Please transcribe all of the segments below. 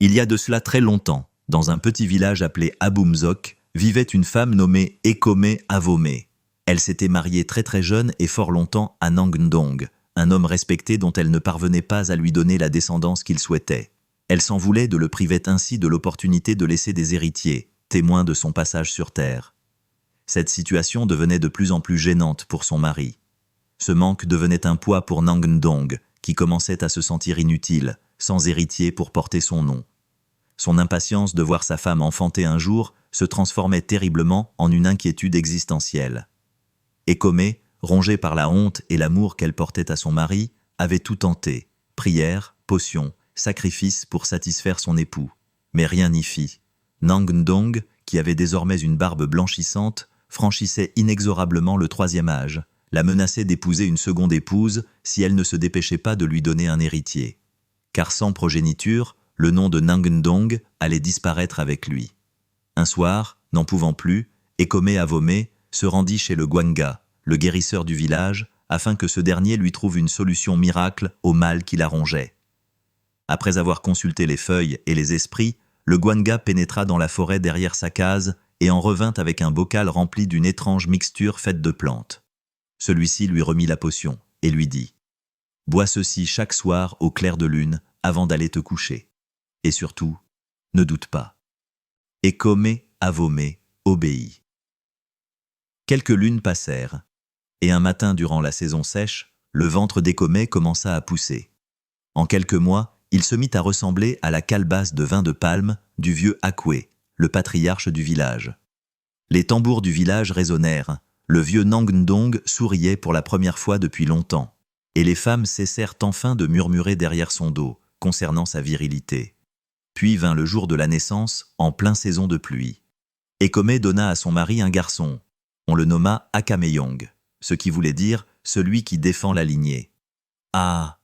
Il y a de cela très longtemps, dans un petit village appelé Aboumzok, vivait une femme nommée Ekome Avome. Elle s'était mariée très très jeune et fort longtemps à Nangndong, un homme respecté dont elle ne parvenait pas à lui donner la descendance qu'il souhaitait. Elle s'en voulait de le priver ainsi de l'opportunité de laisser des héritiers, témoins de son passage sur terre. Cette situation devenait de plus en plus gênante pour son mari. Ce manque devenait un poids pour Nangndong, qui commençait à se sentir inutile, sans héritier pour porter son nom. Son impatience de voir sa femme enfanter un jour se transformait terriblement en une inquiétude existentielle. Ekome, rongée par la honte et l'amour qu'elle portait à son mari, avait tout tenté, prières, potions, sacrifices pour satisfaire son époux. Mais rien n'y fit. Nangndong, qui avait désormais une barbe blanchissante, franchissait inexorablement le 3e âge, la menaçait d'épouser une seconde épouse si elle ne se dépêchait pas de lui donner un héritier. Car sans progéniture, le nom de Nangndong allait disparaître avec lui. Un soir, n'en pouvant plus, Ekome Avome se rendit chez le Gwanga, le guérisseur du village, afin que ce dernier lui trouve une solution miracle au mal qui la rongeait. Après avoir consulté les feuilles et les esprits, le Gwanga pénétra dans la forêt derrière sa case et en revint avec un bocal rempli d'une étrange mixture faite de plantes. Celui-ci lui remit la potion et lui dit « Bois ceci chaque soir au clair de lune avant d'aller te coucher. Et surtout, ne doute pas. » Ekome Avome obéit. Quelques lunes passèrent, et un matin durant la saison sèche, le ventre d'Ekome commença à pousser. En quelques mois, il se mit à ressembler à la calebasse de vin de palme du vieux Akwe, le patriarche du village. Les tambours du village résonnèrent, le vieux Nangndong souriait pour la première fois depuis longtemps, et les femmes cessèrent enfin de murmurer derrière son dos, concernant sa virilité. Puis vint le jour de la naissance, en plein saison de pluie. Ekome donna à son mari un garçon. On le nomma Akameyong, ce qui voulait dire « celui qui défend la lignée ». Ah,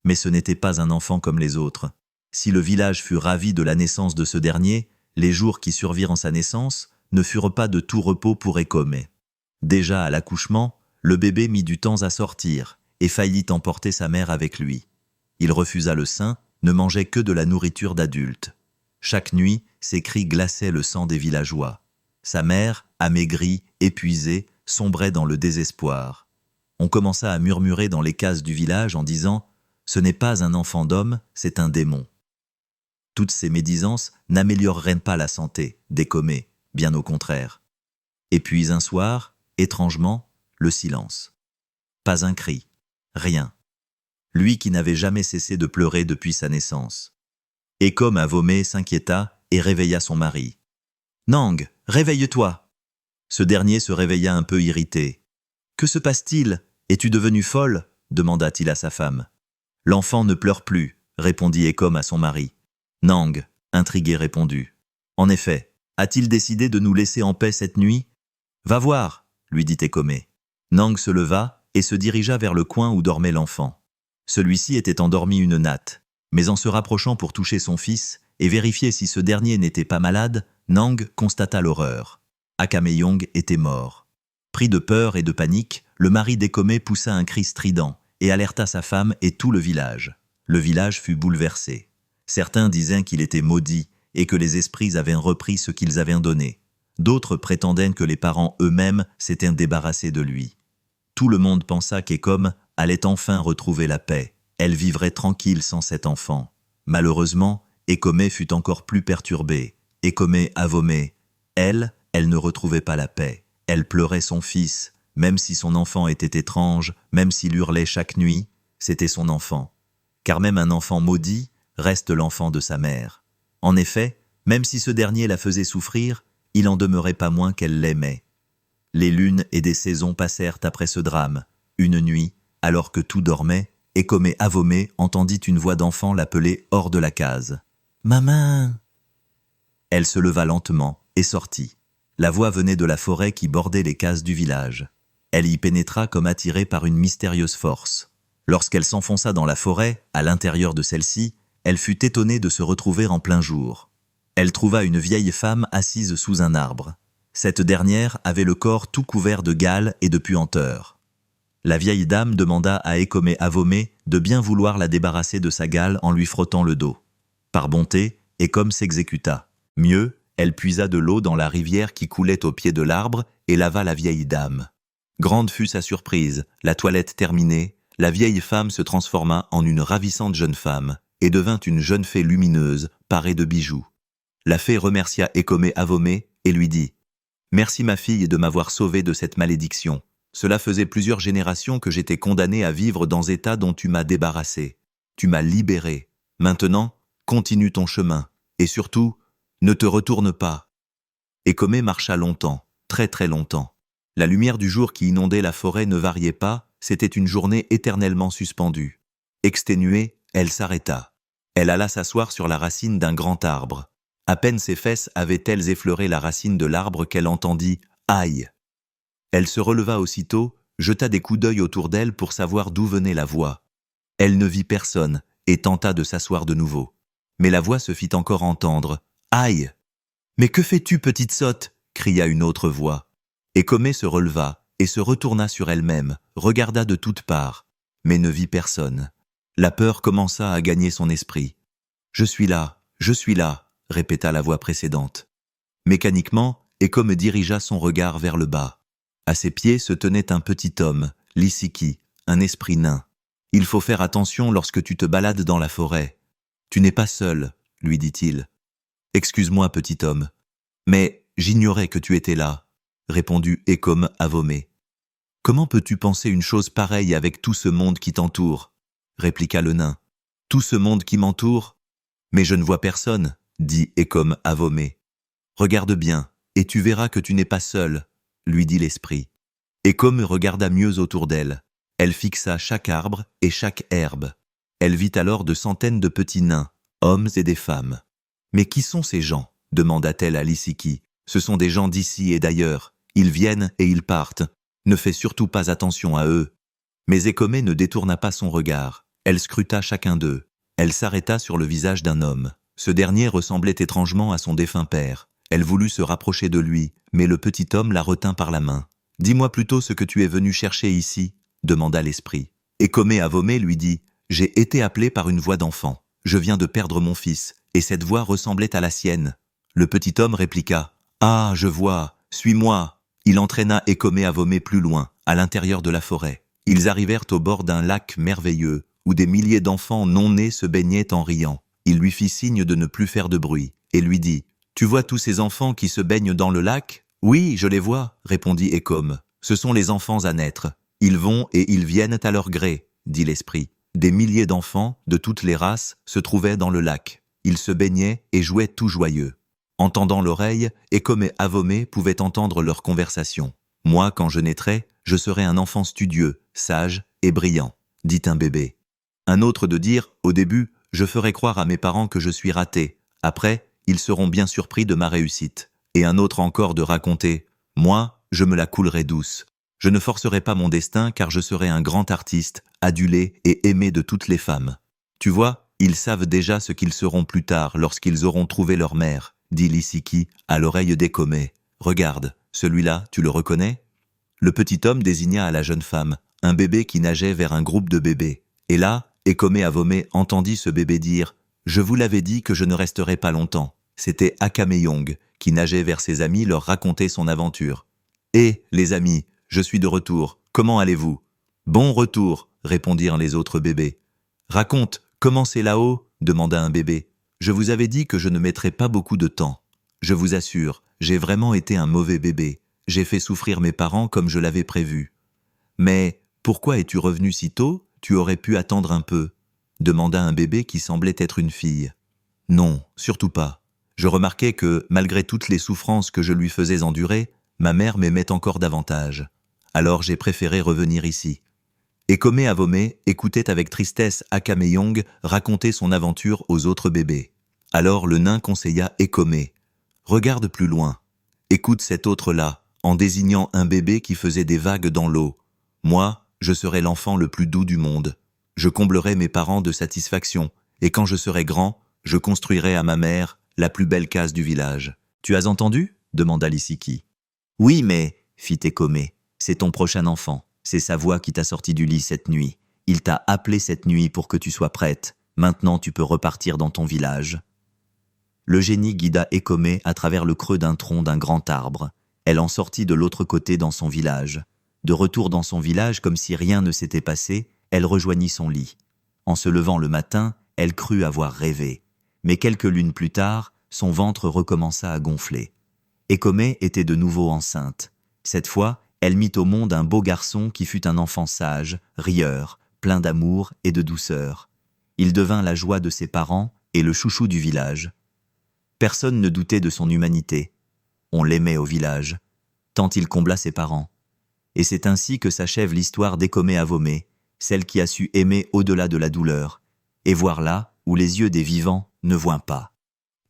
mais ce n'était pas un enfant comme les autres. Si le village fut ravi de la naissance de ce dernier, les jours qui survirent en sa naissance ne furent pas de tout repos pour Ekome. Déjà à l'accouchement, le bébé mit du temps à sortir et faillit emporter sa mère avec lui. Il refusa le sein, ne mangeait que de la nourriture d'adultes. Chaque nuit, ses cris glaçaient le sang des villageois. Sa mère, amaigrie, épuisée, sombrait dans le désespoir. On commença à murmurer dans les cases du village en disant « Ce n'est pas un enfant d'homme, c'est un démon ». Toutes ces médisances n'amélioreraient pas la santé d'Ekome, bien au contraire. Et puis un soir, étrangement, le silence. Pas un cri, rien. Lui qui n'avait jamais cessé de pleurer depuis sa naissance. Ekome Avome s'inquiéta et réveilla son mari. « Nang, réveille-toi !» Ce dernier se réveilla un peu irrité. « Que se passe-t-il? Es-tu devenue folle ?» demanda-t-il à sa femme. « L'enfant ne pleure plus, » répondit Ekome à son mari. Nang, intrigué, répondit. « En effet, a-t-il décidé de nous laisser en paix cette nuit? »« Va voir, » lui dit Ekome. Nang se leva et se dirigea vers le coin où dormait l'enfant. Celui-ci était endormi une natte, mais en se rapprochant pour toucher son fils et vérifier si ce dernier n'était pas malade, Nang constata l'horreur. Akameyong était mort. Pris de peur et de panique, le mari d'Ekome poussa un cri strident et alerta sa femme et tout le village. Le village fut bouleversé. Certains disaient qu'il était maudit et que les esprits avaient repris ce qu'ils avaient donné. D'autres prétendaient que les parents eux-mêmes s'étaient débarrassés de lui. Tout le monde pensa qu'Ekome allait enfin retrouver la paix. Elle vivrait tranquille sans cet enfant. Malheureusement, Ekome fut encore plus perturbée. Ekome Avome, elle ne retrouvait pas la paix. Elle pleurait son fils, même si son enfant était étrange, même s'il hurlait chaque nuit, c'était son enfant. Car même un enfant maudit reste l'enfant de sa mère. En effet, même si ce dernier la faisait souffrir, il en demeurait pas moins qu'elle l'aimait. Les lunes et des saisons passèrent après ce drame. Une nuit, alors que tout dormait, Ekome Avome entendit une voix d'enfant l'appeler hors de la case. « Maman !» Elle se leva lentement et sortit. La voix venait de la forêt qui bordait les cases du village. Elle y pénétra comme attirée par une mystérieuse force. Lorsqu'elle s'enfonça dans la forêt, à l'intérieur de celle-ci, elle fut étonnée de se retrouver en plein jour. Elle trouva une vieille femme assise sous un arbre. Cette dernière avait le corps tout couvert de gales et de puanteur. La vieille dame demanda à Ekome Avome de bien vouloir la débarrasser de sa gale en lui frottant le dos. Par bonté, Ekome s'exécuta. Mieux, elle puisa de l'eau dans la rivière qui coulait au pied de l'arbre et lava la vieille dame. Grande fut sa surprise, la toilette terminée, la vieille femme se transforma en une ravissante jeune femme et devint une jeune fée lumineuse, parée de bijoux. La fée remercia Ekome Avome et lui dit « Merci ma fille de m'avoir sauvée de cette malédiction. Cela faisait plusieurs générations que j'étais condamnée à vivre dans état dont tu m'as débarrassée. Tu m'as libérée. Maintenant, continue ton chemin. Et surtout, ne te retourne pas. » Ekome marcha longtemps, très très longtemps. La lumière du jour qui inondait la forêt ne variait pas, c'était une journée éternellement suspendue. Exténuée, elle s'arrêta. Elle alla s'asseoir sur la racine d'un grand arbre. À peine ses fesses avaient-elles effleuré la racine de l'arbre qu'elle entendit « Aïe !» Elle se releva aussitôt, jeta des coups d'œil autour d'elle pour savoir d'où venait la voix. Elle ne vit personne et tenta de s'asseoir de nouveau. Mais la voix se fit encore entendre. « Aïe ! Mais que fais-tu, petite sotte ?» cria une autre voix. Ekome se releva et se retourna sur elle-même, regarda de toutes parts, mais ne vit personne. La peur commença à gagner son esprit. « Je suis là, répéta la voix précédente. Mécaniquement, Ekome dirigea son regard vers le bas. À ses pieds se tenait un petit homme, Lisiki, un esprit nain. « Il faut faire attention lorsque tu te balades dans la forêt. Tu n'es pas seul, lui dit-il. « Excuse-moi, petit homme, mais j'ignorais que tu étais là, répondit Ekome Avome. « Comment peux-tu penser une chose pareille avec tout ce monde qui t'entoure ?» répliqua le nain. « Tout ce monde qui m'entoure ? Mais je ne vois personne, dit Ekome Avome. « Regarde bien, et tu verras que tu n'es pas seul, lui dit l'esprit. Ekome regarda mieux autour d'elle. Elle fixa chaque arbre et chaque herbe. Elle vit alors de centaines de petits nains, hommes et des femmes. « Mais qui sont ces gens ?» demanda-t-elle à Lisiki. « Ce sont des gens d'ici et d'ailleurs. Ils viennent et ils partent. Ne fais surtout pas attention à eux. » Mais Ekome ne détourna pas son regard. Elle scruta chacun d'eux. Elle s'arrêta sur le visage d'un homme. Ce dernier ressemblait étrangement à son défunt père. Elle voulut se rapprocher de lui, mais le petit homme la retint par la main. « Dis-moi plutôt ce que tu es venu chercher ici » demanda l'esprit. Ekome Avome lui dit « J'ai été appelé par une voix d'enfant. Je viens de perdre mon fils, et cette voix ressemblait à la sienne. » Le petit homme répliqua « Ah, je vois, suis-moi !» Il entraîna Ekome Avome plus loin, à l'intérieur de la forêt. Ils arrivèrent au bord d'un lac merveilleux, où des milliers d'enfants non-nés se baignaient en riant. Il lui fit signe de ne plus faire de bruit, et lui dit « Tu vois tous ces enfants qui se baignent dans le lac ?»« Oui, je les vois, répondit Ekome. « Ce sont les enfants à naître. Ils vont et ils viennent à leur gré, dit l'esprit. Des milliers d'enfants, de toutes les races, se trouvaient dans le lac. Ils se baignaient et jouaient tout joyeux. Entendant l'oreille, Ekome Avome pouvait entendre leur conversation. « Moi, quand je naîtrai, je serai un enfant studieux, sage et brillant, dit un bébé. Un autre de dire, au début, je ferai croire à mes parents que je suis raté. Après, ils seront bien surpris de ma réussite. Et un autre encore de raconter, moi, je me la coulerai douce. Je ne forcerai pas mon destin car je serai un grand artiste, adulé et aimé de toutes les femmes. Tu vois, ils savent déjà ce qu'ils seront plus tard lorsqu'ils auront trouvé leur mère, dit Lisiki à l'oreille d'Ekome. Regarde, celui-là, tu le reconnais ? Le petit homme désigna à la jeune femme un bébé qui nageait vers un groupe de bébés. Et là, Ekome Avome entendit ce bébé dire « Je vous l'avais dit que je ne resterai pas longtemps ». C'était Akameyong qui nageait vers ses amis leur raconter son aventure. « Eh, les amis, je suis de retour, comment allez-vous ?»« Bon retour, répondirent les autres bébés. « Raconte, comment c'est là-haut ?» demanda un bébé. « Je vous avais dit que je ne mettrais pas beaucoup de temps. Je vous assure, j'ai vraiment été un mauvais bébé. J'ai fait souffrir mes parents comme je l'avais prévu. »« Mais pourquoi es-tu revenu si tôt ? Tu aurais pu attendre un peu. » demanda un bébé qui semblait être une fille. « Non, surtout pas. Je remarquais que, malgré toutes les souffrances que je lui faisais endurer, ma mère m'aimait encore davantage. Alors j'ai préféré revenir ici. » Ekome Avome écoutait avec tristesse Akameyong raconter son aventure aux autres bébés. Alors le nain conseilla Ekome. « Regarde plus loin. Écoute cet autre-là, en désignant un bébé qui faisait des vagues dans l'eau. Moi, je serai l'enfant le plus doux du monde. Je comblerai mes parents de satisfaction, et quand je serai grand, je construirai à ma mère la plus belle case du village. »« Tu as entendu ?» demanda Lisiki. « Oui, mais, fit Ekome, c'est ton prochain enfant. C'est sa voix qui t'a sorti du lit cette nuit. Il t'a appelé cette nuit pour que tu sois prête. Maintenant, tu peux repartir dans ton village. » Le génie guida Écomé à travers le creux d'un tronc d'un grand arbre. Elle en sortit de l'autre côté dans son village. De retour dans son village, comme si rien ne s'était passé, elle rejoignit son lit. En se levant le matin, elle crut avoir rêvé. Mais quelques lunes plus tard, son ventre recommença à gonfler. Écomé était de nouveau enceinte. Cette fois, elle mit au monde un beau garçon qui fut un enfant sage, rieur, plein d'amour et de douceur. Il devint la joie de ses parents et le chouchou du village. Personne ne doutait de son humanité. On l'aimait au village, tant il combla ses parents. Et c'est ainsi que s'achève l'histoire d'Écomé Avomé, celle qui a su aimer au-delà de la douleur, et voir là où les yeux des vivants ne voient pas.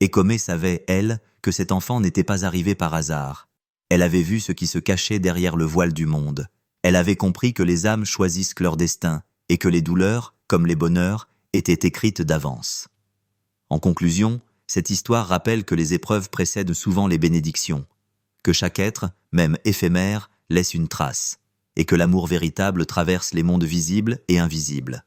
Écomé savait, elle, que cet enfant n'était pas arrivé par hasard. Elle avait vu ce qui se cachait derrière le voile du monde. Elle avait compris que les âmes choisissent leur destin, et que les douleurs, comme les bonheurs, étaient écrites d'avance. En conclusion, cette histoire rappelle que les épreuves précèdent souvent les bénédictions, que chaque être, même éphémère, laisse une trace, et que l'amour véritable traverse les mondes visibles et invisibles.